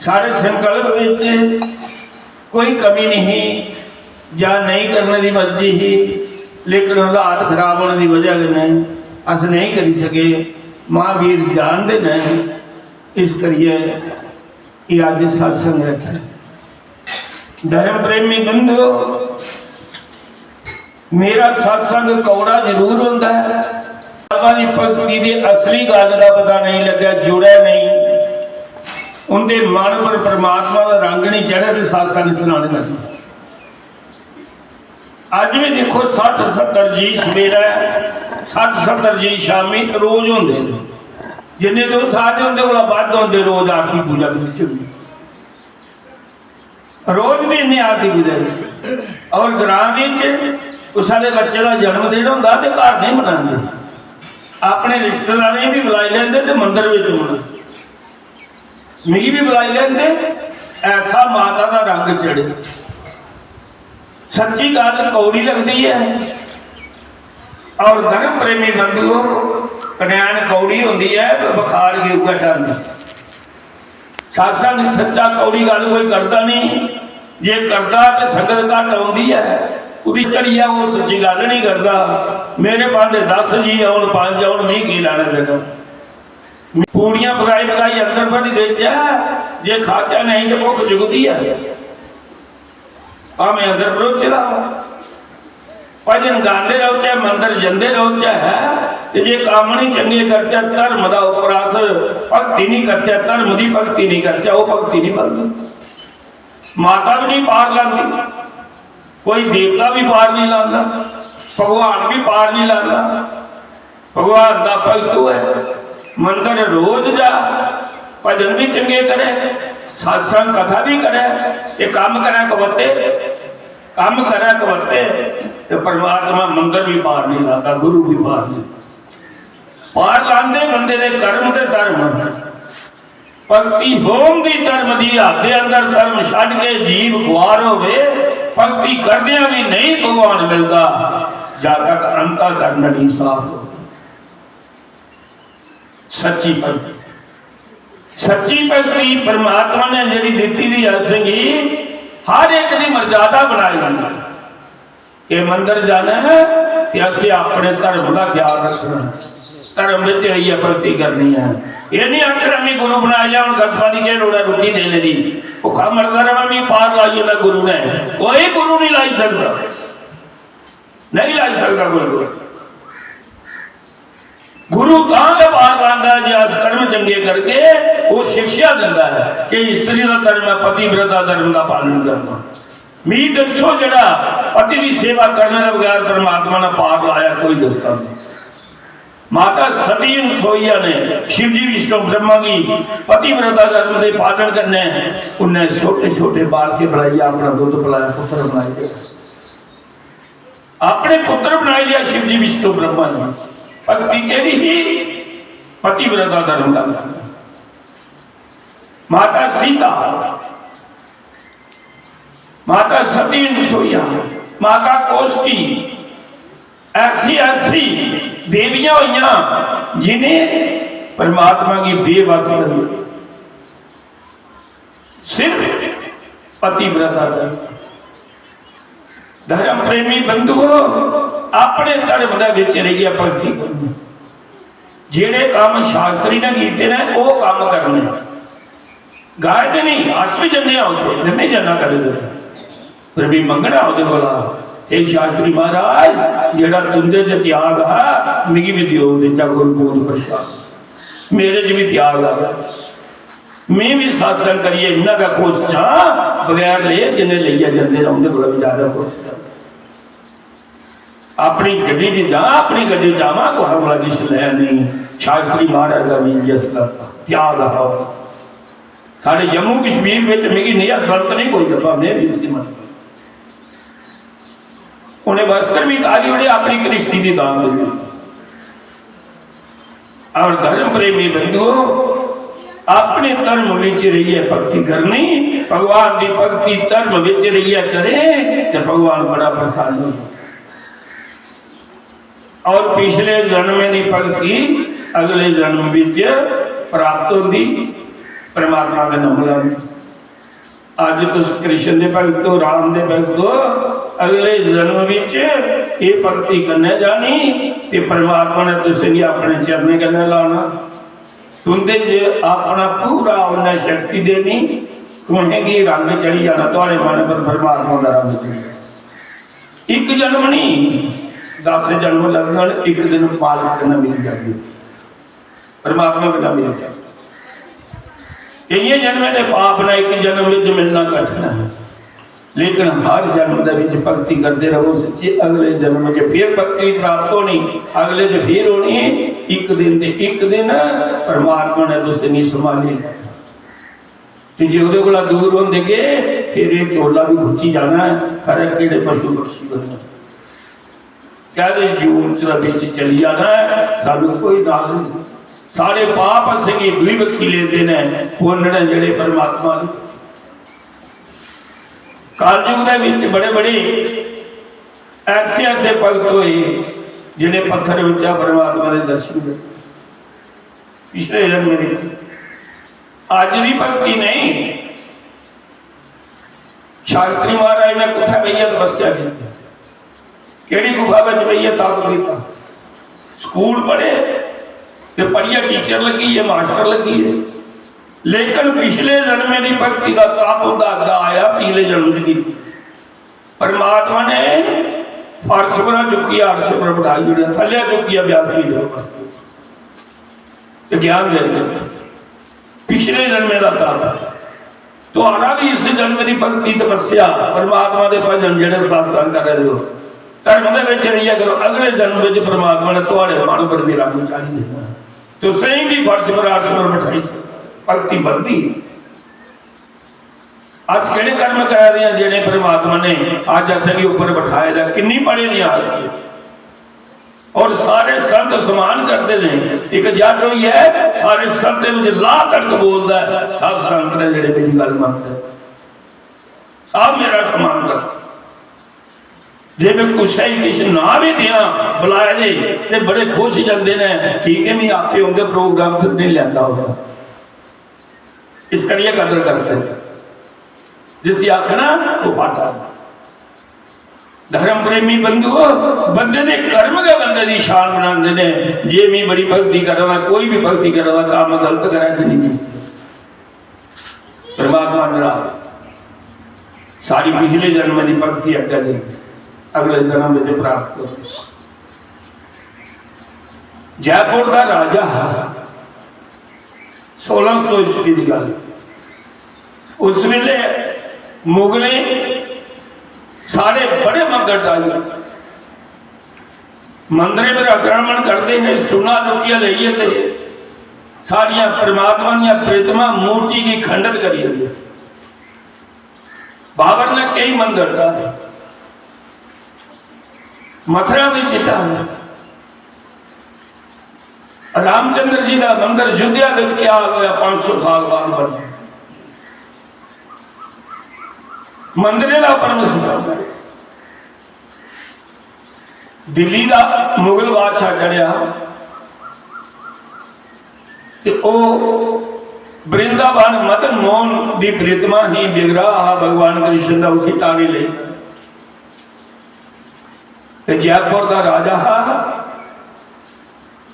सारे संकल्प विच कोई कमी नहीं या नहीं करने की मर्जी ही, लेकिन हालात खराब होने की वजह ने अस नहीं करी सके। महावीर जानते हैं, इस करिए कि अज सत्संग रखा। धर्म प्रेमी बंधु, मेरा सत्संग कौड़ा जरूर होंदा है, की भगती की असली गल का पता नहीं लगा, जुड़ा नहीं, उनके मन पर परमात्मा का रंग नहीं चढ़ा तो सत्संग सुनाने लगे। अज भी देखो 60-70 जी सवेरा, 60-70 जी शामी रोज होंगे, जिन्हें तो साथ उनके को वध होंगे रोज आरती पूजा रोज भी इन्हें आरती पूजा। और ग्राम सारे बच्चे का जन्मदिन होंगे तो घर नहीं मनाते, अपने रिश्तेदार भी बुलाई लेंगे तो मंदिर में मिगी भी बुलाई लेंगे। ऐसा माता का रंग चढ़े, सच्ची गल कौड़ी लगती है। और धर्म प्रेमी बंधुओं, कन्यान कौड़ी होती है, बुखार गिरता टन। सत्संग सच्चा कौड़ी गल कोई करता नहीं, जे करता तो संगत घट आती है, उसकी करिए वो सच्ची गल नहीं करता। मेरे पास 10 जी आउन 5 आउन नहीं की लाने देना। पूड़ियां पकाई पकाई अंदर बड़ी दे जे खाचा नहीं तो भुख चुकती है। मैं अंदर बरोचदा भजन गाते रहो, चाहे मंदिर जाते रहो, चाहे जे काम नहीं चंगे करचा, धर्म का उपरास भगती नहीं करचा, धर्म की भगती नहीं करचा, वो भगती नहीं बनती। माता भी नहीं पार लाती, कोई देवता भी पार नहीं लाता, भगवान भी पार नहीं लाता। भगवान का भगत है, मंदिर रोज जा, भजन भी चंगे करे, सत्संग कथा भी करे, ये काम करे कवते, काम करे कवते, तो परमात्मा मंदिर भी पार नहीं लाता, गुरु भी पार नहीं पार लाते। बंदे ने कर्म ते धर्म, भगती होम दी धर्म दी हद दे अंदर धर्म छड्ड के जीव गुआर होवे, भगती करदियां भी नहीं भगवान मिलता जब तक अंतःकरण नहीं साफ हो। सच्ची भगती, सच्ची भगती परमात्मा ने जिहड़ी दित्ती दी असंगी, हर एक की मर्यादा बनाई गई। ये मंदिर जाना है कि असीं अपने धर्म का ख्याल रखना, धर्म में रहिए भगती करनी है। ये नहीं आखना मैं गुरु बना लिया हूँ गसवा की क्या लोड़ है रोटी देने की, भुखा मरदा रहा मैं पार लाई ना गुरु ने, कोई गुरु नहीं लाई सकता, नहीं लाई सकता कोई गुरु। गुरु कहाँ पार लाता है जो कर्म चंगे करके वो शिक्षा देता है कि स्त्री का धर्म है, पतिव्रता धर्म का पालन करना। मी दसो जड़ा पति की सेवा करने के बगैर परमात्मा ने पार लाया, कोई दसता नहीं। माता सती अनसुईया ने शिव जी विष्णु ब्रह्मा की पतिव्रता धर्म के पालन करने, उन्हें छोटे छोटे बाल के बनाया, अपना दूध पिलाया, पुत्र बनाया, अपने पुत्र बना लिया शिव जी विष्णु ब्रह्मा ने। भक्ति केड़ी ही पतिव्रता धर्म का। माता सीता, माता सती अनसुईया, माता कोष्टी, ऐसी ऐसी देवियां हुई जिन्हें परमात्मा की बेबसी रही, सिर्फ पतिव्रता धर्म। धर्म प्रेमी बंधुओं, अपने धर्म के विच रहिए भगती करनी, जेड़े काम शास्त्री ने कीते ने वो काम करने, गायते नहीं। अस भी जन्ने उत्थे नहीं जाना कदे, फिर भी मंगना वो एक शास्त्री महाराज जेड़ा तुंदे से त्याग है मिगी भी दियो कोई बोध प्रसाद, मेरे च भी त्याग आ, मैं भी सत्संग करिए इन्हों का खुश जा बगैर ले जिन्हें ले जाते उनके को भी ज्यादा खुश। अपनी गड्डी च जा, अपनी गड्डी जावा, कोई वाला किश लै नहीं। शास्त्री महाराज का भी जिस त्याग है। साढ़े जम्मू कश्मीर में मिगी नहीं संत नहीं कोई दफा मैं भी उसी मत उन्हें वस्त्र भी काली उड़े अपनी कृष्टि की दान दी। और धर्म प्रेमी बंधुओं, अपने धर्म में रहिए भक्ति करनी, भगवान की भक्ति धर्म में रहिए करें तो भगवान बड़ा प्रसन्न हो। और पिछले जन्म की भक्ति अगले जन्म में प्राप्त होती, परमात्मा के नाम अज तुस कृष्ण के भगत हो, राम के भगत हो, अगले जन्म विच ये भगती करने जानी ते परमात्मा ने तुसें अपने चरने कन्ने लाना। तुंदे च अपना पूरा उन्हें शक्ति देनी, तुहेंगी रंग चढ़ी जाना, तुहाडे मन पर परमात्मा का रंग चढ़ी। एक जन्म नहीं 10 जन्म लगन, एक दिन मालिक कन्ने मिल जाती, परमात्मा कन्ने मिल जाती। ये जन्म के पाप ने एक जन्म में मिलना कठिन है, लेकिन हर जन्म के भक्ति करते रहो सच्चे, अगले जन्म में फिर भक्ति प्राप्त होनी, अगले च फिर होनी। एक दिन परमात्मा ने तुझसे नहीं संभाली, जो वो दूर होंगे फिर ये चोला भी खुची जाना है। खरे किड़े पशु पक्षी बनना, क्या जून च चली जाना है, सानू कोई नाल नहीं। सारे पाप असी दुई बखी लेते हैं, पुण्य जड़े परमात्मा कालयुग के बड़े बड़े ऐसे ऐसे भगत हुए जिन्हें पत्थर बच्चा परमात्मा के दर्शन किए। पिछले जन्म की अज की भक्ति नहीं, शास्त्री महाराज ने कुत्थे बहिया तपस्या की, केड़ी गुफा में बहिया तप किया, स्कूल पढ़े ते पढ़िया टीचर लगी है, मास्टर लगी है, लेकिन पिछले जन्म की भक्ति का तप उनका अगा आया पिछले जन्म की। परमात्मा ने फर्श पर चुकी, अर्श पर बिठाई, जो थले चुकी व्यापी ज्ञान देते पिछले जन्म का तप। तो आना भी इस जन्म की भक्ति तपस्या परमात्मा के भजन जेडे सत्संग कर रहे हो, धर्म के रहिया करो, अगले जन्म में परमात्मा ने तुम्हारे मन पर भी रंग चाढ़ी देना, तो सही भी फर्श पर अर्श पर बिठाई भक्ति बनती। अस किहड़े कर्म कर रहे हैं जेडे परमात्मा ने अज असें उपर बिठाए दा, किन्नी पढ़े दी अस, और सारे संत समान करते हैं। एक जट हुई है, सारे संत में ला तड़क बोलता है, सब संत ने जेडे मेरी गल मनते, सब मेरा समान कर। जे मैं कुछ ही किश ना भी दिया बुलाया दे ते बड़े खुश जाते हैं, ठीक है, मैं आपे उनके प्रोग्राम से नहीं लिया होगा, इस करिए कदर करते हैं। जिस आखना वो पाटा धर्म प्रेमी बंधु बंदे दे कर्म के बंदे की शान बनाते हैं। जे मैं बड़ी भक्ति करना, कोई भी भक्ति करना काम गलत करा कि नहीं, परमात्मा मेरा सारी पिछले जन्म की भक्ति अगले जन्म में प्राप्त हो। जयपुर का राजा 1600 ईस्वी की गल, उस वेले मुगले सारे बड़े मंदिर डाले, मंदिर पर आक्रमण करते हैं, सुना लुटिया ले सारिया परमात्मा दी प्रतिमा मूर्ति की खंडन करी। बाबर ने कई मंदिर डाले, मथुरा में चिता है, रामचंद्र जी का मंदिर अयोध्या में क्या होया 500 साल बाद बना, मंदिर का परम। दिल्ली का मुगल बादशाह चढ़िया वृंदावन मदन मोहन की प्रतिमा ही विग्रह भगवान कृष्ण का उसी तारी ले। जयपुर का राजा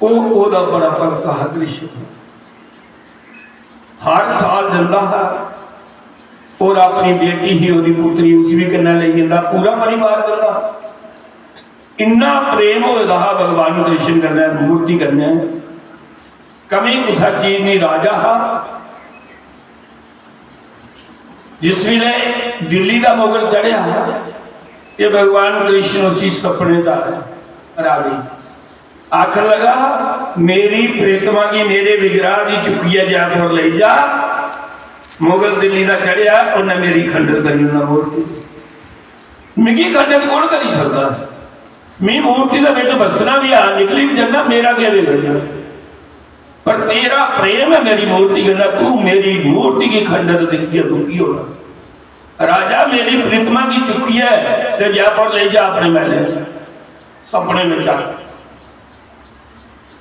ओदा बड़ा भगत है कृष्ण, हर साल जाता है और अपनी बेटी ही ओदी पुत्री उस भी कन्ने ले जाता, पूरा परिवार करता। इन्ना प्रेम होता है भगवान कृष्ण करने, मूर्ति करने, कमी कुछ चीज नहीं। राजा जिस वेले दिल्ली का मुगल चढ़िया ये भगवान कृष्ण उसी सपने का राजी आखिर लगा, मेरी प्रेतमा की मेरे विग्रह की चुकी है, जयपुर ले जा। मुगल दिल्ली का चढ़िया उन्हें मेरी खंडन करी, मूर्ति मिगी खंडन कौन करी सकता, मैं मूर्ति का बिच बसना भी आ निकली भी जाना, मेरा क्या बिगड़ना, पर तेरा प्रेम है मेरी मूर्ति करना, तू मेरी मूर्ति की खंडन देखिए दुखी होगा। राजा मेरी प्रीतमा की चुकी है तो जयपुर ले जा अपने महल सपने में चल।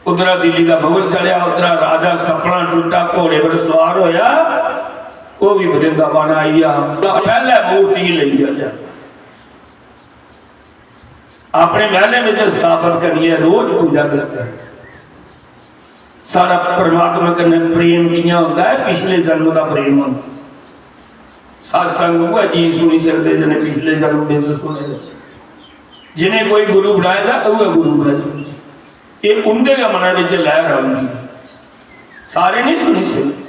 उधर दिल्ली का मुगल चलिया, उधर राजा सपना टूटा, घोड़े पर सवार होया, वो भी वृंदावन आई आ। पहले मूर्ति लई जा अपने महले में स्थापित करिए, रोज पूजा करता है। सारा परमात्मा कन्नै प्रेम किया होता है, पिछले जन्म का प्रेम होता। सत्संग वो जी सुनी सकते जिन्हें पिछले जन्म में सुने, जिन्हें कोई गुरु बनाएगा तो वह गुरु बना सकते। ये उनके का मन में लहर आऊंगी, सारे नहीं सुनी सकते।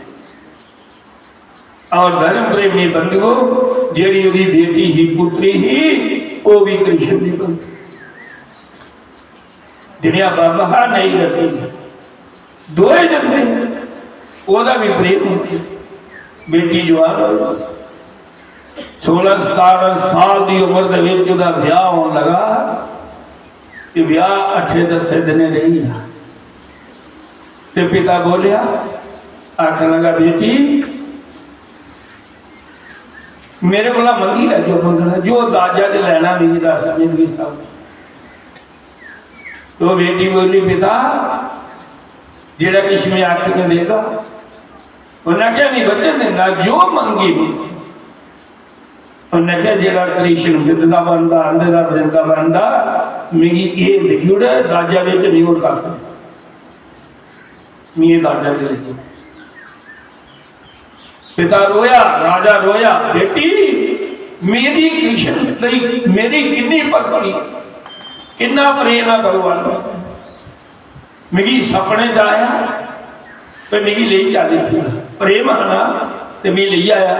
और धर्म प्रेमी बंधुओं, जेड़ी उदी बेटी ही पुत्री ही वो भी कृष्ण की भक्ति। दुनिया बाबा नहीं रहती, दोए जन्मे ओदा भी प्रेम होती। बेटी जवान 16-17 साल की उम्र के ब्याह होने लगा, कि ब्याह 8-10 दिन रही। ते पिता बोलिया, आखन लगा बेटी मेरे को मंगी लै, जो मंगना जो दाजा च लैना मेरी दस जिंदगी सब। तो बेटी बोली पिता जेड़ा किश में आख में देगा। उन्हें क्या नहीं बचन देना, जो मंगी उन्हें क्या जेड़ा कृष्ण विद्या बनता अंधेरा वृंदा बनता मिगी ये लिखी उड़े दाजा बेच नहीं और का मैं दाजा से लिखी। पिता रोया, राजा रोया, बेटी मेरी कृष्ण तेरी मेरी किन्नी भक्ति किन्ना प्रेम है भगवान का। मिगी सपने जाया तो मिगी ले चली थी प्रेम आना तो मैं ले आया।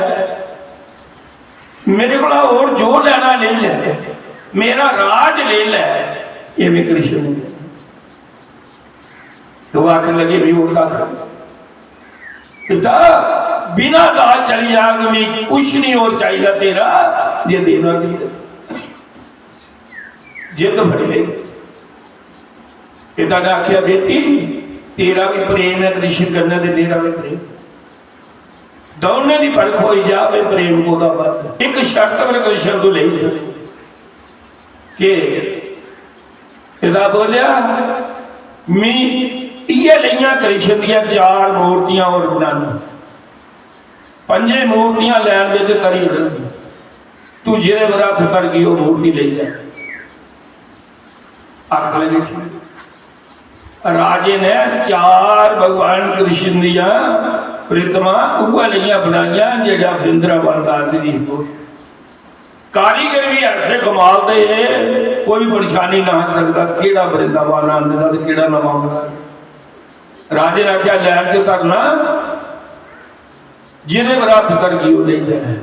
मेरे को और जो लेना ले ले, मेरा राज ले ले, ये मैं कृष्ण ने तो आखिर लगे भी और का पिता बिना दाज चली आग में कुछ नहीं और चाहिए तेरा, ये देना दिए जिद फड़ी ले। पिता ने आख्या बेटी तेरा भी प्रेम है कृष्ण करने दे, मेरा भी प्रेम दोनों की परख हो जाए प्रेम को बात। एक शर्त पर कृष्ण तो ले सकते कि पिता बोलिया मैं ये लिया कृष्ण दिया 4 मूर्तियां और बनाना 5 मूर्तियां लैन में तरी उड़, तू जेरे बरात कर गई वो मूर्ति ले जा। आख लगी राजे ने 4 भगवान कृष्ण दिया प्रतिमा वह लिया बनाइया जेड़ा वृंदावन दादी हो। कारीगर भी ऐसे कमाल दे कोई परेशानी ना आ सकता केड़ा वृंदावन आंदा ते केड़ा नवा बना। राजे ने आख्या लैन च तरना जिहदे बरात तर गई वो ले जाए,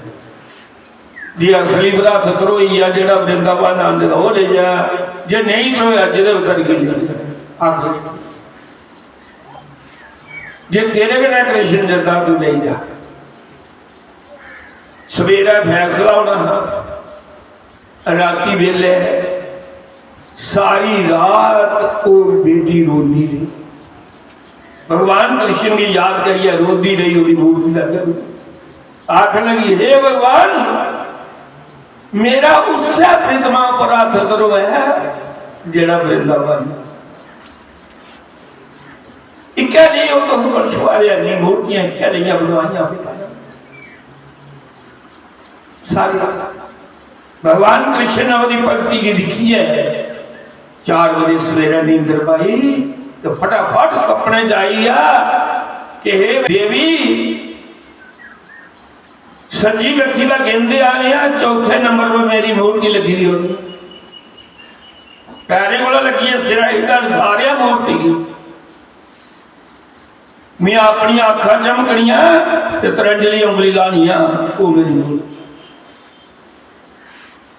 जी असली बरात तरोई है जेड़ा वृंदावन आंदे वो ले जा, जे नहीं तरोया जिहदे उतर गई आख जे तेरे कने कृष्ण जदा तू ले जा। सवेरा फैसला होना राती वेले सारी रात वो बेटी रोंदी रही, भगवान कृष्ण की याद करिए रोंदी रही, उसकी मूर्ति लग आख लगी हे भगवान मेरा उससे प्रीतमा पर हाथ करो है जेड़ा वृंदावन इक्या नहीं हो तो मछुआरे नहीं मूर्तियां इक्या नहीं बनवाइया सारी भगवान कृष्ण ने वो भक्ति की दिखी है। 4 बजे सवेरे नींदर पाई तो फटाफट सपने जाइया कि हे देवी सजी व्यक्ति का गेंदे आ रहे हैं, 4थे नंबर पर मेरी मूर्ति लगी रही होगी, पैरे को लगी है सिरा इधर दिखा रहा मूर्ति की। मैं अपनी आखा चमकनिया तरंजली उंगली लानिया वो मेरी मूर्ति।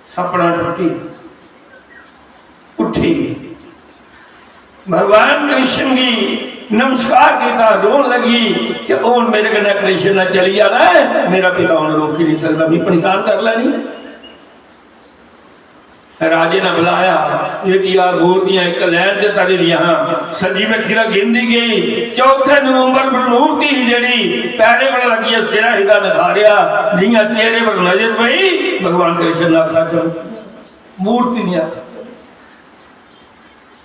सपना टूटी उठी भगवान कृष्ण की नमस्कार किया, रोन लगी कि ओन मेरे कन्ने कृष्ण चली जाना है, मेरा पिता उन्हें रोक ही नहीं सकता, मैं परेशान कर लेनी। राजे ने बुलाया ये किया मूर्तियां एक लैन च तरी दिया सजी में खीरा गिनती गई 4 नवंबर पर मूर्ति जड़ी पैरे पर लगी है सिरा हिदा दिखा रहा जिया चेहरे पर नजर पई भगवान कृष्ण ने आखा चल मूर्ति नहीं आ।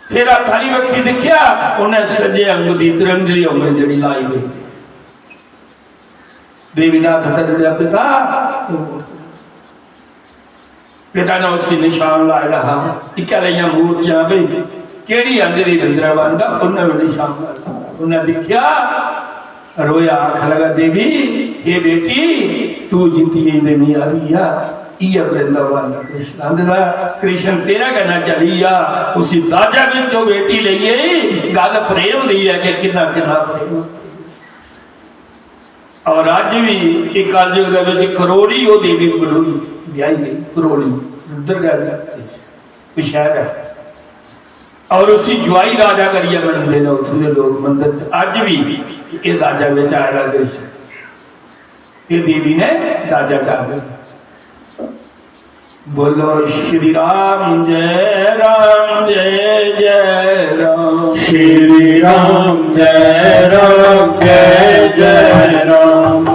फिर थाली वक्खी दिखिया उन्हें सजे अंग की तिरंजली उंगली जड़ी लाई गई देवी ने हथ तड़िया पिता पिता ने उसी निशान ला रहा इक्या लिया मूर्तियां भी केड़ी आंदी दी रंद्रा बनता उन्हें भी निशान ला उन्हें दिखा रोया आख लगा देवी ये बेटी तू जीती देनी आ रही है ये वृंदावन का कृष्ण आंदा कृष्ण तेरा कहना चली आ उसी दाजा विचों बेटी लईए गल प्रेम दी है कि कितना कितना प्रेम और अज भी एक कलयुग करोड़ी वो देवी बलूरी ब्याही गई करोड़ी उधर गए शहर है और उसी ज्वाई राजा करिए बनते हैं उतों के लोग मंदिर अज भी ये राजा में आएगा कृष्ण ये देवी ने राजा कर दिया बोलो श्री राम जय जय राम श्री राम जय जय राम